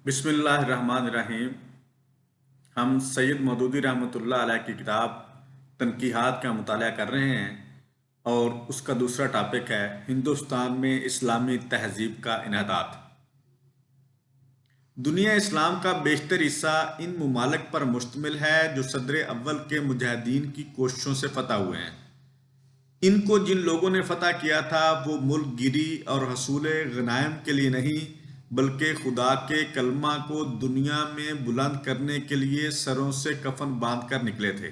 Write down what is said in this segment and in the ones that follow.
بسم اللہ الرحمن الرحیم۔ ہم سید مودودی رحمۃ اللہ علیہ کی کتاب تنقیحات کا مطالعہ کر رہے ہیں، اور اس کا دوسرا ٹاپک ہے ہندوستان میں اسلامی تہذیب کا انحطاط۔ دنیا اسلام کا بیشتر حصہ ان ممالک پر مشتمل ہے جو صدر اول کے مجاہدین کی کوششوں سے فتح ہوئے ہیں۔ ان کو جن لوگوں نے فتح کیا تھا وہ ملک گیری اور حصول غنائم کے لیے نہیں، بلکہ خدا کے کلمہ کو دنیا میں بلند کرنے کے لیے سروں سے کفن باندھ کر نکلے تھے۔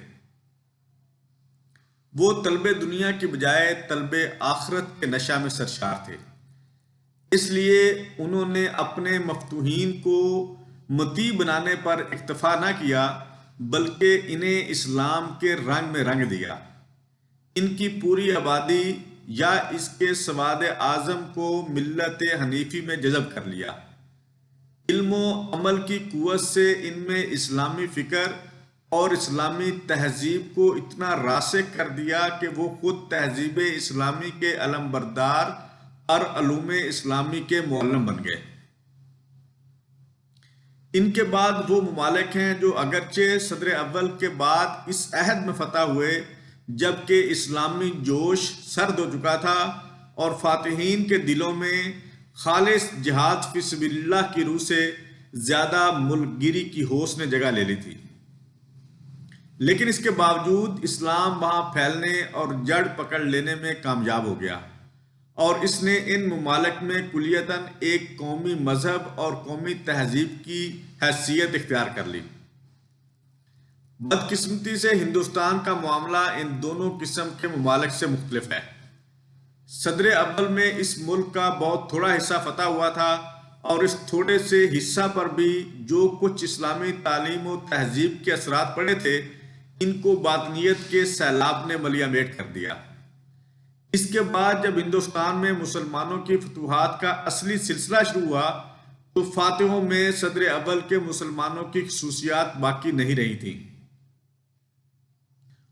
وہ طلب دنیا کی بجائے طلب آخرت کے نشہ میں سرشار تھے۔ اس لیے انہوں نے اپنے مفتوحین کو مطیع بنانے پر اکتفا نہ کیا، بلکہ انہیں اسلام کے رنگ میں رنگ دیا۔ ان کی پوری آبادی یا اس کے سواد اعظم کو ملت حنیفی میں جذب کر لیا۔ علم و عمل کی قوت سے ان میں اسلامی فکر اور اسلامی تہذیب کو اتنا راسخ کر دیا کہ وہ خود تہذیب اسلامی کے علم بردار اور علوم اسلامی کے معلم بن گئے۔ ان کے بعد وہ ممالک ہیں جو اگرچہ صدر اول کے بعد اس عہد میں فتح ہوئے جبکہ اسلامی جوش سرد ہو چکا تھا اور فاتحین کے دلوں میں خالص جہاد فی سبیل اللہ کی روح سے زیادہ ملک گیری کی ہوس نے جگہ لے لی تھی، لیکن اس کے باوجود اسلام وہاں پھیلنے اور جڑ پکڑ لینے میں کامیاب ہو گیا، اور اس نے ان ممالک میں کلیتاً ایک قومی مذہب اور قومی تہذیب کی حیثیت اختیار کر لی۔ بدقسمتی سے ہندوستان کا معاملہ ان دونوں قسم کے ممالک سے مختلف ہے۔ صدر اول میں اس ملک کا بہت تھوڑا حصہ فتح ہوا تھا، اور اس تھوڑے سے حصہ پر بھی جو کچھ اسلامی تعلیم و تہذیب کے اثرات پڑے تھے، ان کو باطنیت کے سیلاب نے ملیا میٹ کر دیا۔ اس کے بعد جب ہندوستان میں مسلمانوں کی فتوحات کا اصلی سلسلہ شروع ہوا تو فاتحوں میں صدر اول کے مسلمانوں کی خصوصیات باقی نہیں رہی تھیں۔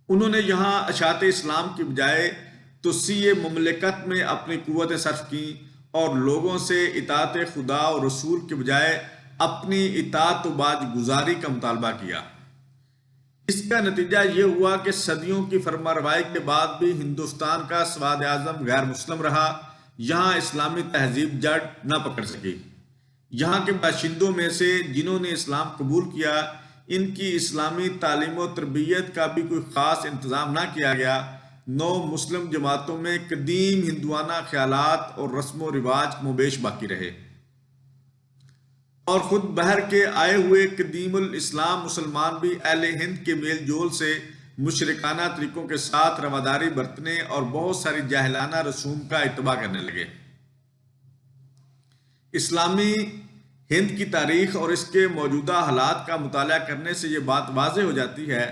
انہوں نے یہاں اشاعت اسلام کی بجائے توسیع مملکت میں اپنی قوتیں صرف کیں اور لوگوں سے اطاعت خدا اور رسول کے بجائے اپنی اطاعت و باج گزاری کا مطالبہ کیا۔ اس کا نتیجہ یہ ہوا کہ صدیوں کی فرمانروائی کے بعد بھی ہندوستان کا سواد اعظم غیر مسلم رہا۔ یہاں اسلامی تہذیب جڑ نہ پکڑ سکی۔ یہاں کے باشندوں میں سے جنہوں نے اسلام قبول کیا، ان کی اسلامی تعلیم و تربیت کا بھی کوئی خاص انتظام نہ کیا گیا۔ نو مسلم جماعتوں میں قدیم ہندوانہ خیالات اور رسم و رواج کم و بیش باقی رہے، اور خود بحر کے آئے ہوئے قدیم الاسلام مسلمان بھی اہل ہند کے میل جول سے مشرکانہ طریقوں کے ساتھ رواداری برتنے اور بہت ساری جاہلانہ رسوم کا اتباع کرنے لگے۔ اسلامی ہند کی تاریخ اور اس کے موجودہ حالات کا مطالعہ کرنے سے یہ بات واضح ہو جاتی ہے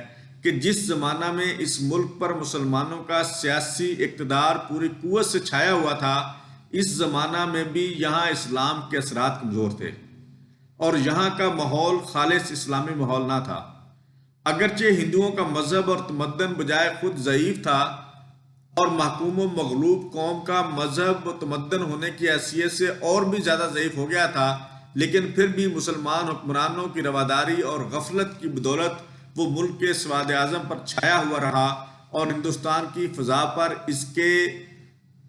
کہ جس زمانہ میں اس ملک پر مسلمانوں کا سیاسی اقتدار پوری قوت سے چھایا ہوا تھا، اس زمانہ میں بھی یہاں اسلام کے اثرات کمزور تھے، اور یہاں کا ماحول خالص اسلامی ماحول نہ تھا۔ اگرچہ ہندوؤں کا مذہب اور تمدن بجائے خود ضعیف تھا، اور محکوم و مغلوب قوم کا مذہب و تمدن ہونے کی حیثیت سے اور بھی زیادہ ضعیف ہو گیا تھا، لیکن پھر بھی مسلمان حکمرانوں کی رواداری اور غفلت کی بدولت وہ ملک کے سواد اعظم پر چھایا ہوا رہا، اور ہندوستان کی فضا پر اس کے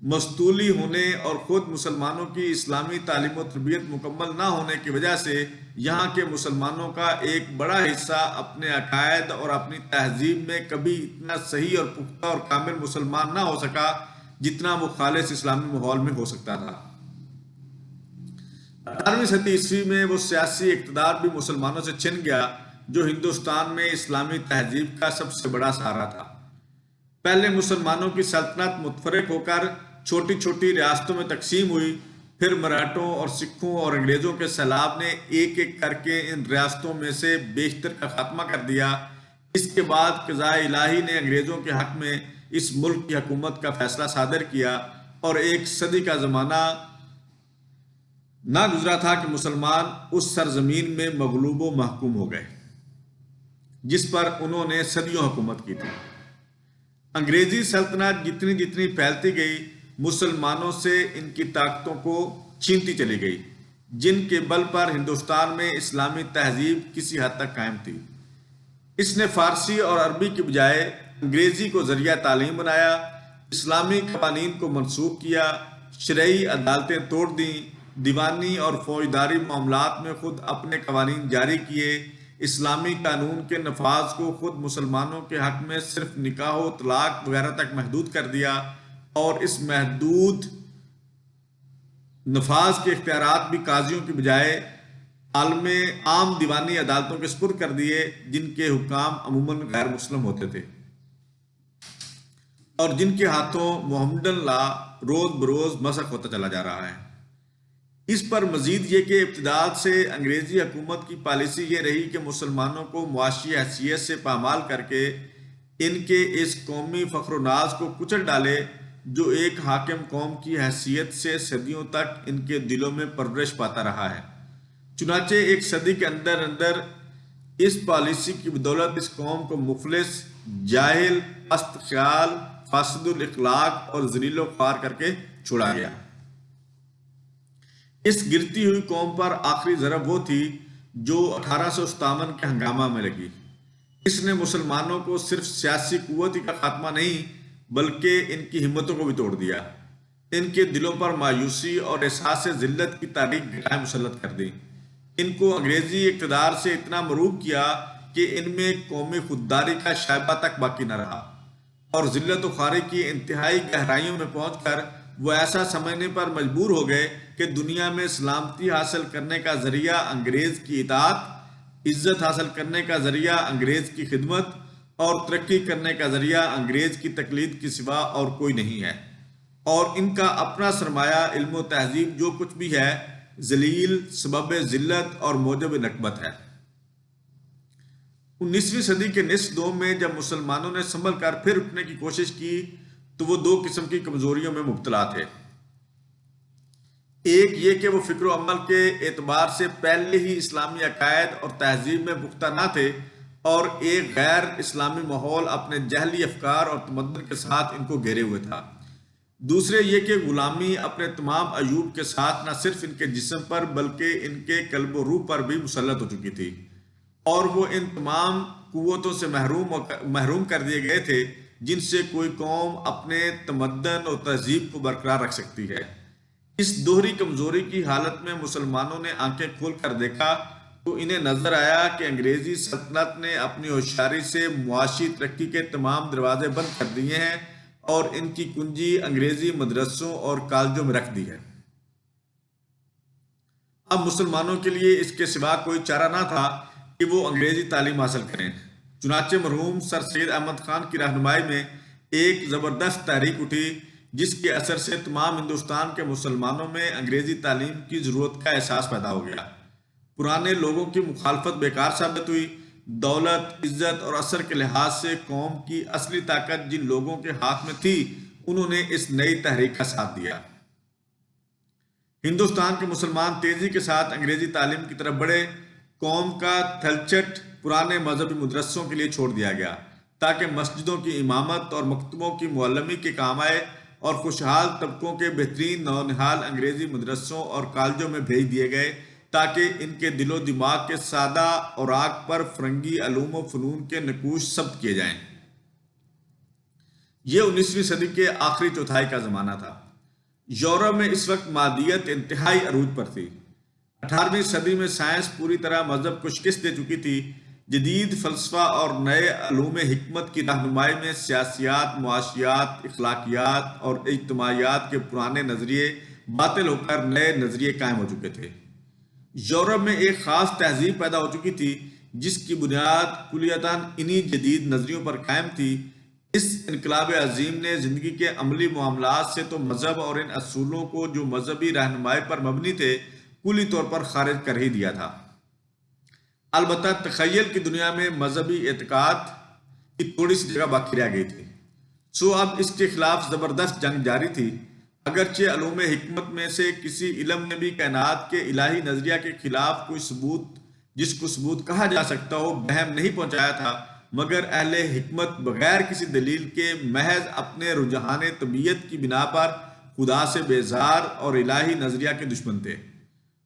مستولی ہونے اور خود مسلمانوں کی اسلامی تعلیم و تربیت مکمل نہ ہونے کی وجہ سے یہاں کے مسلمانوں کا ایک بڑا حصہ اپنے عقائد اور اپنی تہذیب میں کبھی اتنا صحیح اور پختہ اور کامل مسلمان نہ ہو سکا جتنا وہ خالص اسلامی ماحول میں ہو سکتا تھا۔ 18ویں صدی عیسوی میں وہ سیاسی اقتدار بھی مسلمانوں سے چھن گیا جو ہندوستان میں اسلامی تہذیب کا سب سے بڑا سہارا تھا۔ پہلے مسلمانوں کی سلطنت متفرق ہو کر چھوٹی چھوٹی ریاستوں میں تقسیم ہوئی، پھر مراٹھوں اور سکھوں اور انگریزوں کے سیلاب نے ایک ایک کر کے ان ریاستوں میں سے بیشتر کا خاتمہ کر دیا۔ اس کے بعد قضاء الہی نے انگریزوں کے حق میں اس ملک کی حکومت کا فیصلہ صادر کیا، اور ایک صدی کا زمانہ نہ گزرا تھا کہ مسلمان اس سرزمین میں مغلوب و محکوم ہو گئے جس پر انہوں نے صدیوں حکومت کی تھی۔ انگریزی سلطنت جتنی جتنی پھیلتی گئی، مسلمانوں سے ان کی طاقتوں کو چھینتی چلی گئی۔ جن کے بل پر ہندوستان میں اسلامی تہذیب کسی حد تک قائم تھی۔ اس نے فارسی اور عربی کی بجائے انگریزی کو ذریعہ تعلیم بنایا، اسلامی قوانین کو منسوخ کیا، شرعی عدالتیں توڑ دیں، دیوانی اور فوجداری معاملات میں خود اپنے قوانین جاری کیے، اسلامی قانون کے نفاذ کو خود مسلمانوں کے حق میں صرف نکاح و طلاق وغیرہ تک محدود کر دیا، اور اس محدود نفاذ کے اختیارات بھی قاضیوں کی بجائے عام دیوانی عدالتوں کے سپرد کر دیے، جن کے حکام عموماً غیر مسلم ہوتے تھے اور جن کے ہاتھوں محمدن لا روز بروز مسخ ہوتا چلا جا رہا ہے۔ اس پر مزید یہ کہ ابتداء سے انگریزی حکومت کی پالیسی یہ رہی کہ مسلمانوں کو معاشی حیثیت سے پامال کر کے ان کے اس قومی فخر و ناز کو کچل ڈالے جو ایک حاکم قوم کی حیثیت سے صدیوں تک ان کے دلوں میں پرورش پاتا رہا ہے۔ چنانچہ ایک صدی کے اندر اندر اس پالیسی کی بدولت اس قوم کو مفلس، جاہل، پست خیال، فاسد الاخلاق اور ذلیل و خوار کر کے چھوڑا گیا۔ اس گرتی ہوئی قوم پر آخری ضرب وہ تھی جو 1857 کے ہنگامہ میں لگی۔ اس نے مسلمانوں کو صرف سیاسی قوت کا خاتمہ نہیں بلکہ ان کی ہمتوں کو بھی توڑ دیا، ان کے دلوں پر مایوسی اور احساس ذلت کی تاریک گھٹائیں مسلط کر دی، ان کو انگریزی اقتدار سے اتنا مروب کیا کہ ان میں قومی خودداری کا شائبہ تک باقی نہ رہا، اور ذلت و خواری کی انتہائی گہرائیوں میں پہنچ کر وہ ایسا سمجھنے پر مجبور ہو گئے کہ دنیا میں سلامتی حاصل کرنے کا ذریعہ انگریز کی اطاعت، عزت حاصل کرنے کا ذریعہ انگریز کی خدمت اور ترقی کرنے کا ذریعہ انگریز کی تقلید کے سوا اور کوئی نہیں ہے، اور ان کا اپنا سرمایہ علم و تہذیب جو کچھ بھی ہے ذلیل، سبب ذلت اور موجب نکبت ہے۔ 19ویں صدی کے نصف دوم میں جب مسلمانوں نے سنبھل کر پھر اٹھنے کی کوشش کی تو وہ دو قسم کی کمزوریوں میں مبتلا تھے۔ ایک یہ کہ وہ فکر و عمل کے اعتبار سے پہلے ہی اسلامی عقائد اور تہذیب میں پختہ نہ تھے، اور ایک غیر اسلامی ماحول اپنے جہلی افکار اور تمدن کے ساتھ ان کو گھیرے ہوئے تھا۔ دوسرے یہ کہ غلامی اپنے تمام عیوب کے ساتھ نہ صرف ان کے جسم پر بلکہ ان کے قلب و روح پر بھی مسلط ہو چکی تھی، اور وہ ان تمام قوتوں سے محروم کر دیے گئے تھے جن سے کوئی قوم اپنے تمدن اور تہذیب کو برقرار رکھ سکتی ہے۔ اس دوہری کمزوری کی حالت میں مسلمانوں نے آنکھیں کھول کر دیکھا تو انہیں نظر آیا کہ انگریزی سلطنت نے اپنی ہوشیاری سے معاشی ترقی کے تمام دروازے بند کر دیے ہیں اور ان کی کنجی انگریزی مدرسوں اور کالجوں میں رکھ دی ہے۔ اب مسلمانوں کے لیے اس کے سوا کوئی چارہ نہ تھا کہ وہ انگریزی تعلیم حاصل کریں۔ چنانچہ مرحوم سر سید احمد خان کی رہنمائی میں ایک زبردست تحریک اٹھی جس کے اثر سے تمام ہندوستان کے مسلمانوں میں انگریزی تعلیم کی ضرورت کا احساس پیدا ہو گیا۔ پرانے لوگوں کی مخالفت بیکار ثابت ہوئی۔ دولت، عزت اور اثر کے لحاظ سے قوم کی اصلی طاقت جن لوگوں کے ہاتھ میں تھی انہوں نے اس نئی تحریک کا ساتھ دیا۔ ہندوستان کے مسلمان تیزی کے ساتھ انگریزی تعلیم کی طرف بڑھے۔ قوم کا تھلچٹ پرانے مذہبی مدرسوں کے لیے چھوڑ دیا گیا تاکہ مسجدوں کی امامت اور مکتبوں کی معلمی کے کام آئے، اور خوشحال طبقوں کے بہترین نونہال انگریزی مدرسوں اور کالجوں میں بھیج دیے گئے تاکہ ان کے دل و دماغ کے سادہ اوراق پر فرنگی علوم و فنون کے نقوش ثبت کیے جائیں۔ یہ 19ویں صدی کے آخری چوتھائی کا زمانہ تھا۔ یورپ میں اس وقت مادیت انتہائی عروج پر تھی۔ 18ویں صدی میں سائنس پوری طرح مذہب کو شکست دے چکی تھی۔ جدید فلسفہ اور نئے علوم حکمت کی رہنمائی میں سیاسیات، معاشیات، اخلاقیات اور اجتماعیات کے پرانے نظریے باطل ہو کر نئے نظریے قائم ہو چکے تھے۔ یورپ میں ایک خاص تہذیب پیدا ہو چکی تھی جس کی بنیاد کلیتاً انہی جدید نظریوں پر قائم تھی۔ اس انقلاب عظیم نے زندگی کے عملی معاملات سے تو مذہب اور ان اصولوں کو جو مذہبی رہنمائی پر مبنی تھے کلی طور پر خارج کر ہی دیا تھا۔ البتہ تخیل کی دنیا میں مذہبی اعتقاد کی تھوڑی سی جگہ باقی رہ گئی تھی، سو اب اس کے خلاف زبردست جنگ جاری تھی۔ اگرچہ علوم حکمت میں سے کسی علم نے بھی کائنات کے الہی نظریہ کے خلاف کوئی ثبوت جس کو ثبوت کہا جا سکتا ہو بہم نہیں پہنچایا تھا، مگر اہل حکمت بغیر کسی دلیل کے محض اپنے رجحان طبیعت کی بنا پر خدا سے بیزار اور الہی نظریہ کے دشمن تھے،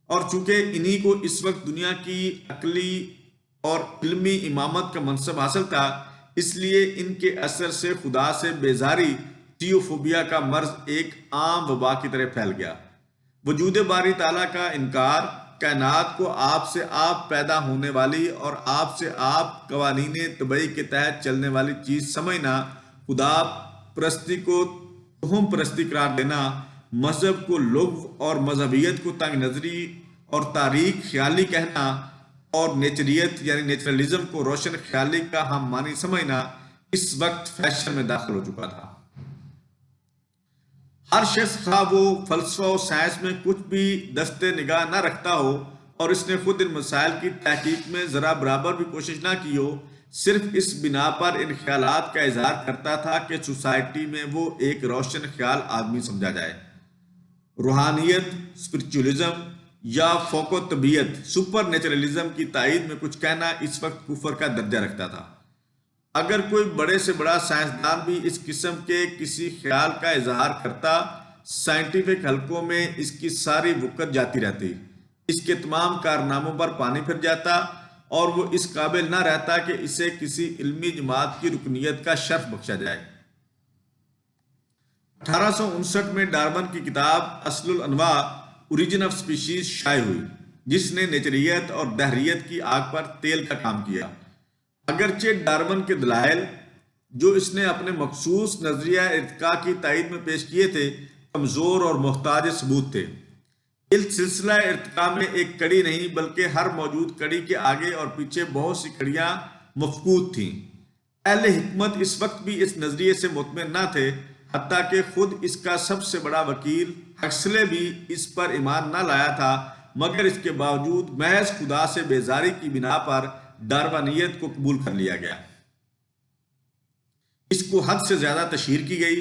اور چونکہ انہی کو اس وقت دنیا کی عقلی اور علمی امامت کا منصب حاصل تھا، اس لیے ان کے اثر سے خدا سے بیزاری، تھیوفوبیا کا مرض ایک عام وبا کی طرح پھیل گیا۔ وجود باری تعالیٰ کا انکار، کائنات کو آپ سے آپ پیدا ہونے والی اور آپ سے آپ قوانین طبعی کے تحت چلنے والی چیز سمجھنا، خدا پرستی کو تہم پرستی قرار دینا، مذہب کو لغو اور مذہبیت کو تنگ نظری اور تاریک خیالی کہنا، اور نیچریت یعنی نیچرلزم کو روشن خیالی کا ہم معنی سمجھنا اس وقت فیشن میں داخل ہو چکا تھا۔ ہر شخص خواہ وہ فلسفہ و سائنس میں کچھ بھی دست نگاہ نہ رکھتا ہو اور اس نے خود ان مسائل کی تحقیق میں ذرا برابر بھی کوشش نہ کی ہو، صرف اس بنا پر ان خیالات کا اظہار کرتا تھا کہ سوسائٹی میں وہ ایک روشن خیال آدمی سمجھا جائے۔ روحانیت، اسپرچولزم یا فوق و طبیعت، سپر نیچرلزم کی تائید میں کچھ کہنا اس وقت کفر کا درجہ رکھتا تھا۔ اگر کوئی بڑے سے بڑا سائنسدان بھی اس قسم کے کسی خیال کا اظہار کرتا، سائنٹیفک حلقوں میں اس کی ساری وقت جاتی رہتی، اس کے تمام کارناموں پر پانی پھر جاتا اور وہ اس قابل نہ رہتا کہ اسے کسی علمی جماعت کی رکنیت کا شرف بخشا جائے۔ 1859 میں ڈارون کی کتاب اصل الانواع اوریجن آف سپیشیز شائع ہوئی، جس نے نیچریت اور دہریت کی آگ پر تیل کا کام کیا۔ اگرچہ ڈارون کے دلائل جو اس نے اپنے مخصوص نظریہ ارتقاء کی تائید میں پیش کیے تھے، کمزور اور محتاج ثبوت تھے۔ اس سلسلہ ارتقاء میں ایک کڑی نہیں بلکہ ہر موجود کڑی کے آگے اور پیچھے بہت سی کڑیاں مفقود تھیں۔ اہل حکمت اس وقت بھی اس نظریے سے مطمئن نہ تھے، حتیٰ کہ خود اس کا سب سے بڑا وکیل ہکسلے بھی اس پر ایمان نہ لایا تھا، مگر اس کے باوجود محض خدا سے بیزاری کی بنا پر ڈارونیت کو قبول کر لیا گیا۔ اس کو حد سے زیادہ تشہیر کی گئی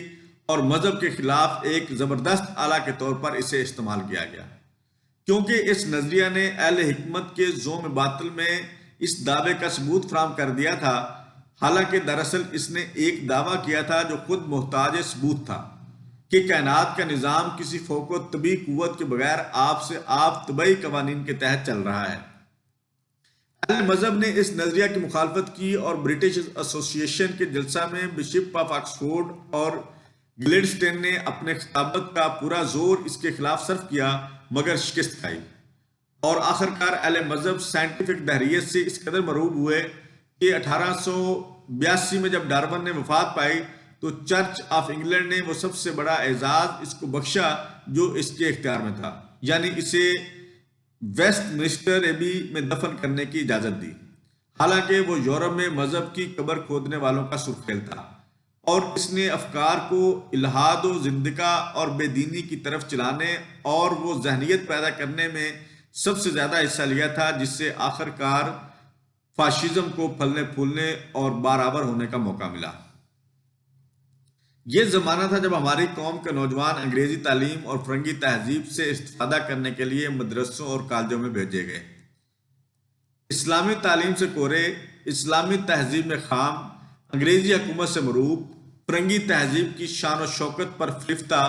اور مذہب کے خلاف ایک زبردست آلہ کے طور پر اسے استعمال کیا گیا، کیونکہ اس نظریہ نے اہل حکمت کے زوم باطل میں اس دعوے کا ثبوت فراہم کر دیا تھا، حالانکہ دراصل اس نے ایک دعویٰ کیا تھا جو خود محتاج ثبوت تھا کہ کائنات کا نظام کسی فوق و طبی قوت کے بغیر آپ سے آپ طبعی قوانین کے تحت چل رہا ہے۔ اہل مذہب نے اس نظریہ کی مخالفت کی اور برٹش ایسوسی ایشن کے جلسہ میں بشپ آف آکسفورڈ اور گلیڈسٹین نے اپنے خطابت کا پورا زور اس کے خلاف صرف کیا، مگر شکست کھائی، اور آخرکار اہل مذہب سائنٹیفک دہریت سے اس قدر مرعوب ہوئے کہ 1882 میں جب ڈارون نے وفات پائی تو چرچ آف انگلینڈ نے وہ سب سے بڑا اعزاز اس کو بخشا جو اس کے اختیار میں تھا، یعنی اسے ویسٹ منسٹر ایبی میں دفن کرنے کی اجازت دی، حالانکہ وہ یورپ میں مذہب کی قبر کھودنے والوں کا سرخیل تھا، اور اس نے افکار کو الحاد و زندقہ اور بے دینی کی طرف چلانے اور وہ ذہنیت پیدا کرنے میں سب سے زیادہ حصہ لیا تھا، جس سے آخرکار فاشزم کو پھلنے پھولنے اور برابر ہونے کا موقع ملا۔ یہ زمانہ تھا جب ہماری قوم کے نوجوان انگریزی تعلیم اور فرنگی تہذیب سے استفادہ کرنے کے لیے مدرسوں اور کالجوں میں بھیجے گئے۔ اسلامی تعلیم سے کورے، اسلامی تہذیب میں خام، انگریزی حکومت سے مروب، فرنگی تہذیب کی شان و شوکت پر فلفتہ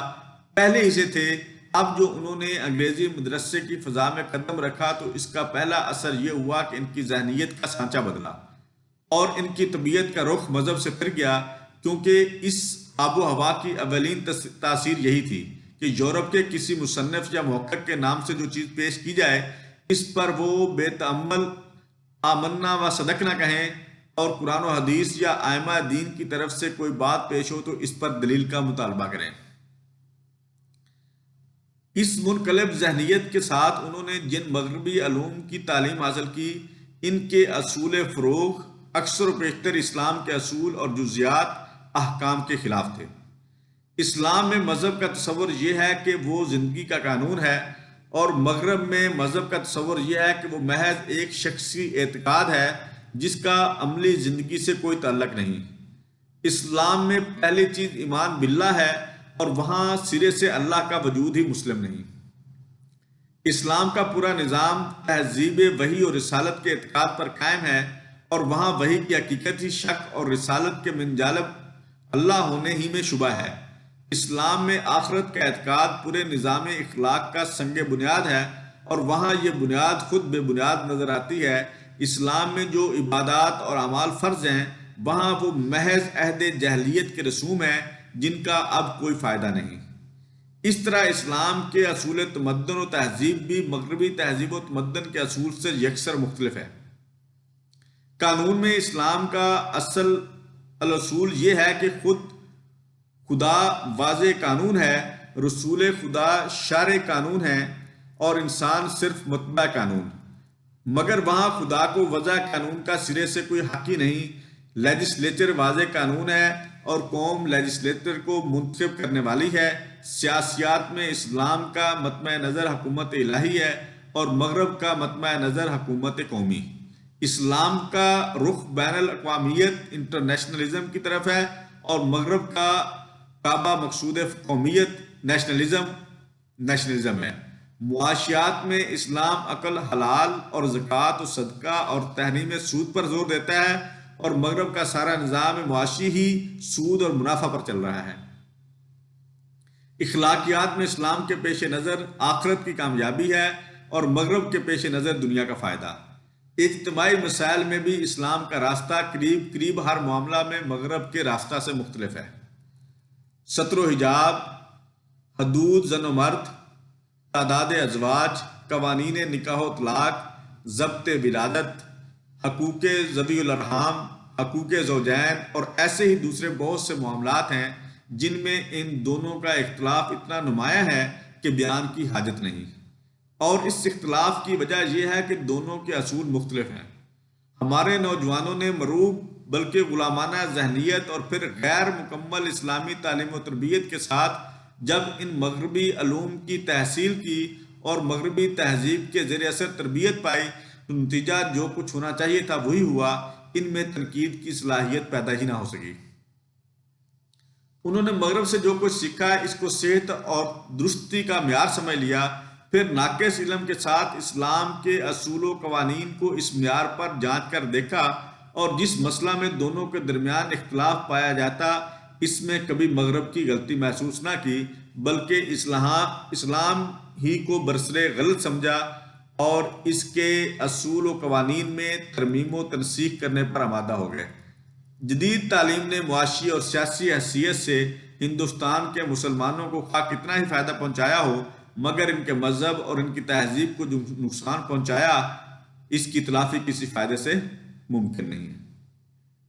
پہلے ہی سے تھے۔ اب جو انہوں نے انگریزی مدرسے کی فضا میں قدم رکھا تو اس کا پہلا اثر یہ ہوا کہ ان کی ذہنیت کا سانچہ بدلا اور ان کی طبیعت کا رخ مذہب سے پھر گیا، کیونکہ اس آب و ہوا کی اولین تاثیر یہی تھی کہ یورپ کے کسی مصنف یا محقق کے نام سے جو چیز پیش کی جائے اس پر وہ بے تأمل آمنا و صدقنا کہیں، اور قرآن و حدیث یا ائمہ دین کی طرف سے کوئی بات پیش ہو تو اس پر دلیل کا مطالبہ کریں۔ اس منقلب ذہنیت کے ساتھ انہوں نے جن مغربی علوم کی تعلیم حاصل کی، ان کے اصول فروغ اکثر و بیشتر اسلام کے اصول اور جزیات احکام کے خلاف تھے۔ اسلام میں مذہب کا تصور یہ ہے کہ وہ زندگی کا قانون ہے، اور مغرب میں مذہب کا تصور یہ ہے کہ وہ محض ایک شخصی اعتقاد ہے جس کا عملی زندگی سے کوئی تعلق نہیں۔ اسلام میں پہلی چیز ایمان باللہ ہے، اور وہاں سرے سے اللہ کا وجود ہی مسلم نہیں۔ اسلام کا پورا نظام تہذیب وحی اور رسالت کے اعتقاد پر قائم ہے، اور وہاں وحی کی حقیقت ہی شک اور رسالت کے من جانب اللہ ہونے ہی میں شبہ ہے۔ اسلام میں آخرت کا اعتقاد پورے نظام اخلاق کا سنگ بنیاد ہے، اور وہاں یہ بنیاد خود بے بنیاد نظر آتی ہے۔ اسلام میں جو عبادات اور اعمال فرض ہیں وہاں وہ محض عہد جاہلیت کے رسوم ہیں جن کا اب کوئی فائدہ نہیں۔ اس طرح اسلام کے اصول تمدن و تہذیب بھی مغربی تہذیب و تمدن کے اصول سے یکسر مختلف ہے۔ قانون میں اسلام کا اصل الاصول یہ ہے کہ خدا واضح قانون ہے، رسول خدا شارع قانون ہے اور انسان صرف متبع قانون، مگر وہاں خدا کو وضع قانون کا سرے سے کوئی حق ہی نہیں۔ لیجسلیچر واضح قانون ہے اور قوم لیجسلیٹر کو منتخب کرنے والی ہے۔ سیاسیات میں اسلام کا مطمع نظر حکومت الہی ہے اور مغرب کا مطمع نظر حکومت قومی۔ اسلام کا رخ بین الاقوامیت انٹرنیشنلزم کی طرف ہے اور مغرب کا کعبہ مقصود قومیت نیشنلزم ہے۔ معاشیات میں اسلام عقل، حلال اور زکوٰۃ و صدقہ اور تحریم سود پر زور دیتا ہے اور مغرب کا سارا نظام معاشی ہی سود اور منافع پر چل رہا ہے۔ اخلاقیات میں اسلام کے پیش نظر آخرت کی کامیابی ہے اور مغرب کے پیش نظر دنیا کا فائدہ۔ اجتماعی مسائل میں بھی اسلام کا راستہ قریب ہر معاملہ میں مغرب کے راستہ سے مختلف ہے۔ ستر و حجاب، حدود زن و مرد، تعداد ازواج، قوانین نکاح و طلاق، ضبط ولادت، حقوق ذوی الارحام، حقوق زوجین اور ایسے ہی دوسرے بہت سے معاملات ہیں جن میں ان دونوں کا اختلاف اتنا نمایاں ہے کہ بیان کی حاجت نہیں، اور اس اختلاف کی وجہ یہ ہے کہ دونوں کے اصول مختلف ہیں۔ ہمارے نوجوانوں نے مروب بلکہ غلامانہ ذہنیت اور پھر غیر مکمل اسلامی تعلیم و تربیت کے ساتھ جب ان مغربی علوم کی تحصیل کی اور مغربی تہذیب کے زیر اثر تربیت پائی تو نتیجہ جو کچھ ہونا چاہیے تھا وہی ہوا، ان میں تنقید کی صلاحیت پیدا ہی نہ ہو سکی۔ انہوں نے مغرب سے جو کچھ سیکھا اس کو صحت اور درستی کا معیار سمجھ لیا، پھر ناقص علم کے ساتھ اسلام کے اصول و قوانین کو اس معیار پر جانچ کر دیکھا اور جس مسئلہ میں دونوں کے درمیان اختلاف پایا جاتا اس میں کبھی مغرب کی غلطی محسوس نہ کی بلکہ اسلام ہی کو برسر غلط سمجھا اور اس کے اصول و قوانین میں ترمیم و تنسیخ کرنے پر آمادہ ہو گئے۔ جدید تعلیم نے معاشی اور سیاسی حیثیت سے ہندوستان کے مسلمانوں کو خواہ کتنا ہی فائدہ پہنچایا ہو مگر ان کے مذہب اور ان کی تہذیب کو جو نقصان پہنچایا اس کی تلافی کسی فائدے سے ممکن نہیں ہے۔